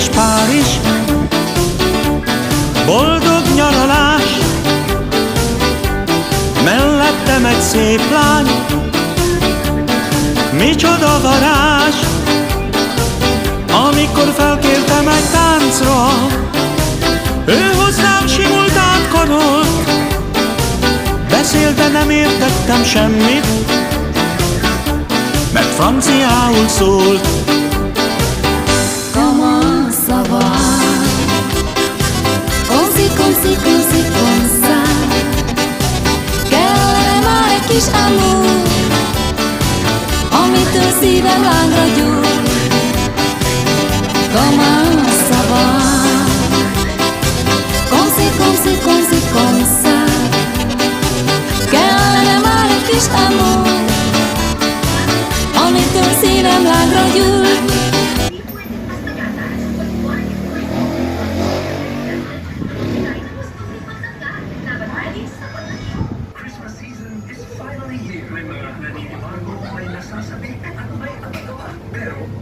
édes Párizs, boldog nyaralás, mellettem egy szép lány, micsoda varázs. Amikor felkértem egy táncra, ő hozzám simult átkarolt. Beszélt, de nem értettem semmit, mert franciául szólt. Comment ça va? Comme ça. Kellene már egy kis amor, amitől szívem lángra gyúl. Comment ça va? Comme ça. Kellene már egy kis amor, amitől szívem lángra gyúl. Christmas season is finally here. May nasasabi at may ang pero